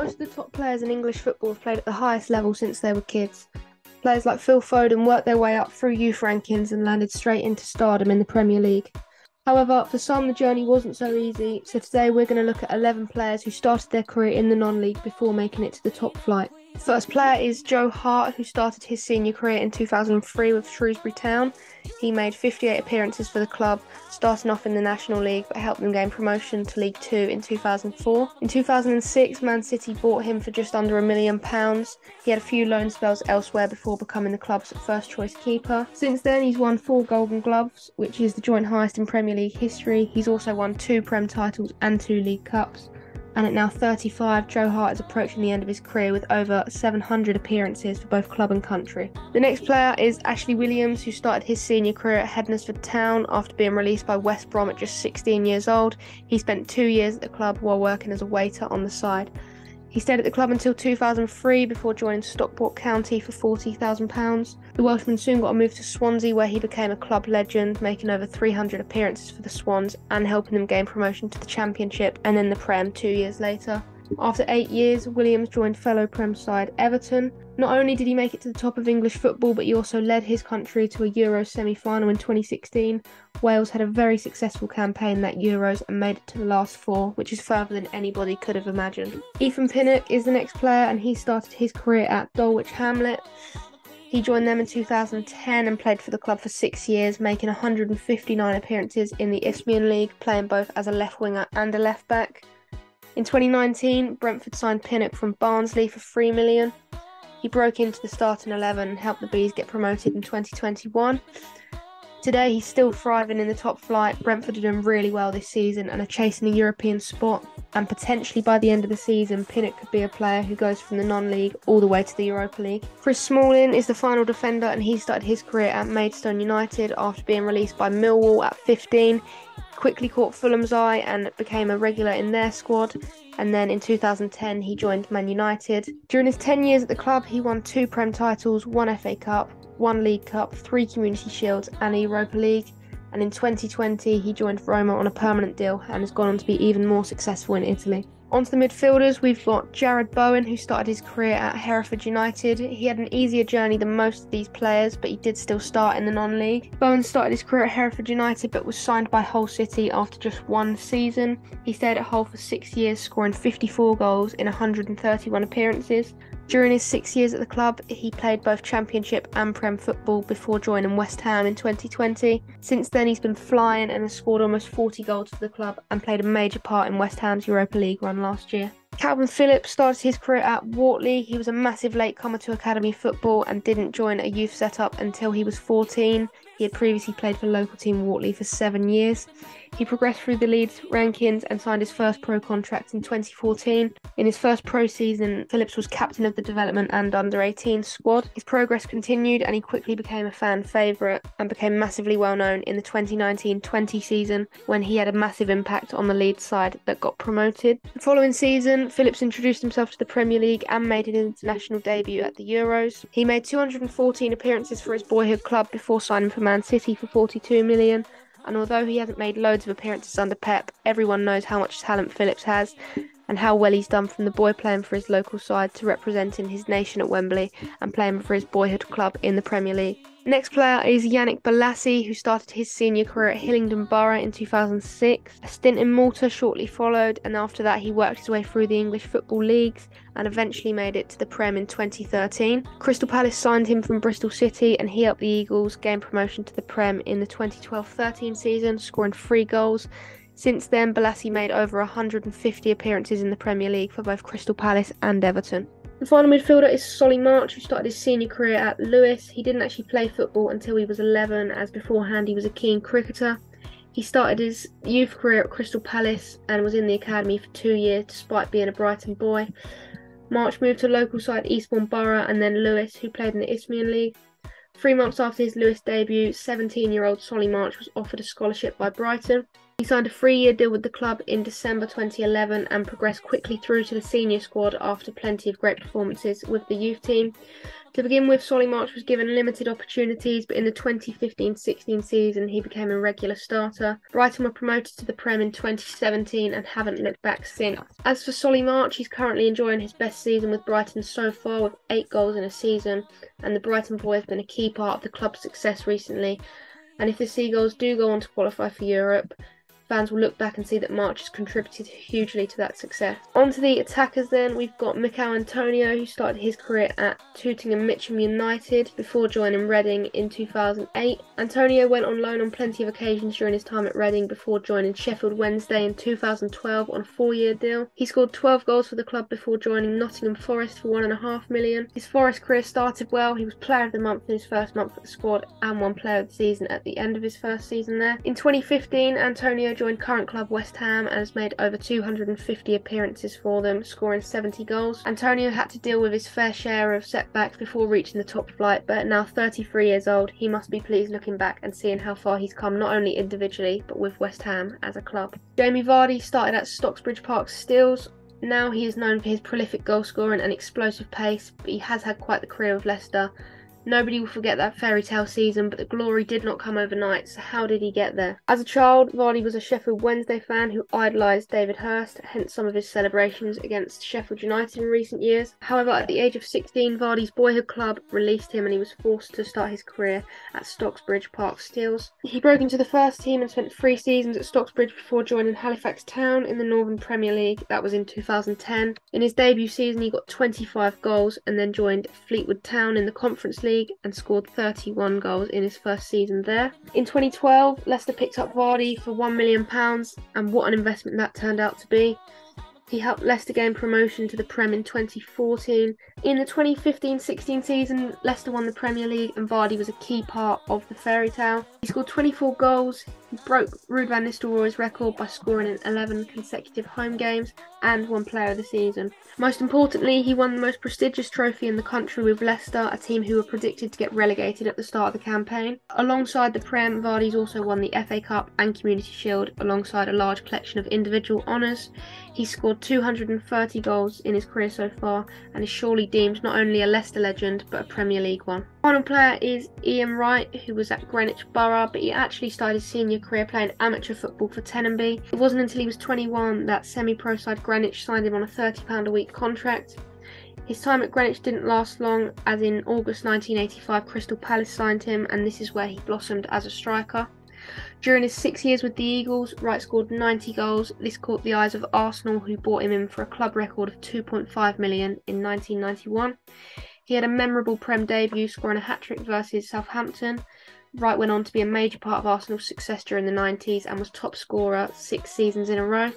Most of the top players in English football have played at the highest level since they were kids. Players like Phil Foden worked their way up through youth rankings and landed straight into stardom in the Premier League. However, for some the journey wasn't so easy, so today we're going to look at 11 players who started their career in the non-league before making it to the top flight. The first player is Joe Hart, who started his senior career in 2003 with Shrewsbury Town. He made 58 appearances for the club, starting off in the National League, but helped them gain promotion to League Two in 2004. In 2006, Man City bought him for just under £1 million. He had a few loan spells elsewhere before becoming the club's first choice keeper. Since then, he's won 4 Golden Gloves, which is the joint highest in Premier League history. He's also won 2 Prem titles and 2 League Cups. And at now 35, Joe Hart is approaching the end of his career with over 700 appearances for both club and country. The next player is Ashley Williams, who started his senior career at Hednesford Town after being released by West Brom at just 16 years old. He spent 2 years at the club while working as a waiter on the side. He stayed at the club until 2003 before joining Stockport County for £40,000. The Welshman soon got a move to Swansea, where he became a club legend, making over 300 appearances for the Swans and helping them gain promotion to the Championship and then the Prem 2 years later. After 8 years, Williams joined fellow Prem side Everton. Not only did he make it to the top of English football, but he also led his country to a Euros semi-final in 2016. Wales had a very successful campaign that Euros and made it to the last 4, which is further than anybody could have imagined. Ethan Pinnock is the next player, and he started his career at Dulwich Hamlet. He joined them in 2010 and played for the club for 6 years, making 159 appearances in the Isthmian League, playing both as a left winger and a left back. In 2019, Brentford signed Pinnock from Barnsley for £3 million. He broke into the starting 11 and helped the Bees get promoted in 2021. Today, he's still thriving in the top flight. Brentford are doing really well this season and are chasing a European spot. And potentially by the end of the season, Pinnock could be a player who goes from the non-league all the way to the Europa League. Chris Smalling is the final defender, and he started his career at Maidstone United after being released by Millwall at 15. Quickly caught Fulham's eye and became a regular in their squad, and then in 2010 he joined Man United. During his 10 years at the club, he won 2 Prem titles, 1 FA Cup, 1 League Cup, 3 Community Shields and a Europa League, and in 2020 he joined Roma on a permanent deal and has gone on to be even more successful in Italy. Onto the midfielders, we've got Jarrod Bowen, who started his career at Hereford United. He had an easier journey than most of these players, but he did still start in the non-league. Bowen started his career at Hereford United, but was signed by Hull City after just 1 season. He stayed at Hull for 6 years, scoring 54 goals in 131 appearances. During his 6 years at the club, he played both Championship and Prem football before joining West Ham in 2020. Since then, he's been flying and has scored almost 40 goals for the club and played a major part in West Ham's Europa League run last year. Calvin Phillips started his career at Whartley. He was a massive latecomer to academy football and didn't join a youth setup until he was 14. He had previously played for local team Whartley for 7 years. He progressed through the Leeds rankings and signed his first pro contract in 2014. In his first pro season, Phillips was captain of the development and under-18 squad. His progress continued and he quickly became a fan favourite and became massively well known in the 2019-20 season, when he had a massive impact on the Leeds side that got promoted. The following season, Phillips introduced himself to the Premier League and made an international debut at the Euros. He made 214 appearances for his boyhood club before signing for Man City for £42 million. And although he hasn't made loads of appearances under Pep, everyone knows how much talent Phillips has and how well he's done from the boy playing for his local side to representing his nation at Wembley and playing for his boyhood club in the Premier League. Next player is Yannick Bolasie, who started his senior career at Hillingdon Borough in 2006. A stint in Malta shortly followed, and after that he worked his way through the English football leagues and eventually made it to the Prem in 2013. Crystal Palace signed him from Bristol City and he helped the Eagles gain promotion to the Prem in the 2012-13 season, scoring 3 goals. Since then, Bolasie made over 150 appearances in the Premier League for both Crystal Palace and Everton. The final midfielder is Solly March, who started his senior career at Lewes. He didn't actually play football until he was 11, as beforehand he was a keen cricketer. He started his youth career at Crystal Palace and was in the academy for 2 years despite being a Brighton boy. March moved to local side Eastbourne Borough and then Lewes, who played in the Isthmian League. 3 months after his Lewes debut, 17-year-old Solly March was offered a scholarship by Brighton. He signed a 3-year deal with the club in December 2011 and progressed quickly through to the senior squad after plenty of great performances with the youth team. To begin with, Solly March was given limited opportunities, but in the 2015-16 season he became a regular starter. Brighton were promoted to the Prem in 2017 and haven't looked back since. As for Solly March, he's currently enjoying his best season with Brighton so far with 8 goals in a season, and the Brighton boy has been a key part of the club's success recently. And if the Seagulls do go on to qualify for Europe, fans will look back and see that March has contributed hugely to that success. On to the attackers then. We've got Mikel Antonio, who started his career at Tooting and Mitcham United before joining Reading in 2008. Antonio went on loan on plenty of occasions during his time at Reading before joining Sheffield Wednesday in 2012 on a 4-year deal. He scored 12 goals for the club before joining Nottingham Forest for £1.5 million. His Forest career started well. He was Player of the Month in his first month at the squad and won Player of the Season at the end of his first season there. In 2015, Antonio joined current club West Ham and has made over 250 appearances for them, scoring 70 goals. Antonio had to deal with his fair share of setbacks before reaching the top flight, but at now 33 years old, he must be pleased looking back and seeing how far he's come not only individually, but with West Ham as a club. Jamie Vardy started at Stocksbridge Park Steels. Now he is known for his prolific goal scoring and explosive pace, but he has had quite the career with Leicester. Nobody will forget that fairy tale season, but the glory did not come overnight, so how did he get there? As a child, Vardy was a Sheffield Wednesday fan who idolised David Hirst, hence some of his celebrations against Sheffield United in recent years. However, at the age of 16, Vardy's boyhood club released him and he was forced to start his career at Stocksbridge Park Steels. He broke into the first team and spent 3 seasons at Stocksbridge before joining Halifax Town in the Northern Premier League. That was in 2010. In his debut season, he got 25 goals and then joined Fleetwood Town in the Conference League and scored 31 goals in his first season there. In 2012, Leicester picked up Vardy for £1 million, and what an investment that turned out to be. He helped Leicester gain promotion to the Prem in 2014. In the 2015-16 season, Leicester won the Premier League and Vardy was a key part of the fairy tale. He scored 24 goals, he broke Ruud van Nistelrooy's record by scoring in 11 consecutive home games and won Player of the Season. Most importantly, he won the most prestigious trophy in the country with Leicester, a team who were predicted to get relegated at the start of the campaign. Alongside the Prem, Vardy's also won the FA Cup and Community Shield alongside a large collection of individual honours. He scored 230 goals in his career so far and is surely deemed not only a Leicester legend but a Premier League one. Final player is Ian Wright, who was at Greenwich Borough, but he actually started his senior career playing amateur football for Tenenby. It wasn't until he was 21 that semi-pro side Greenwich signed him on a £30 a week contract. His time at Greenwich didn't last long, as in August 1985 Crystal Palace signed him, and this is where he blossomed as a striker. During his 6 years with the Eagles, Wright scored 90 goals. This caught the eyes of Arsenal, who bought him in for a club record of £2.5 million in 1991. He had a memorable Prem debut, scoring a hat-trick versus Southampton. Wright went on to be a major part of Arsenal's success during the 90s and was top scorer 6 seasons in a row.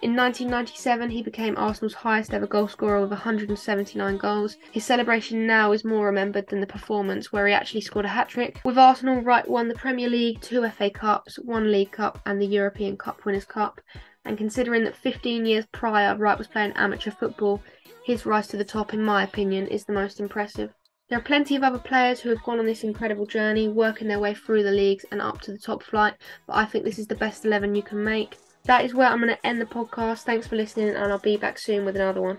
In 1997, he became Arsenal's highest ever goal scorer with 179 goals. His celebration now is more remembered than the performance, where he actually scored a hat-trick. With Arsenal, Wright won the Premier League, 2 FA Cups, 1 League Cup and the European Cup Winners' Cup. And considering that 15 years prior Wright was playing amateur football, his rise to the top, in my opinion, is the most impressive. There are plenty of other players who have gone on this incredible journey, working their way through the leagues and up to the top flight, but I think this is the best 11 you can make. That is where I'm going to end the podcast. Thanks for listening, and I'll be back soon with another one.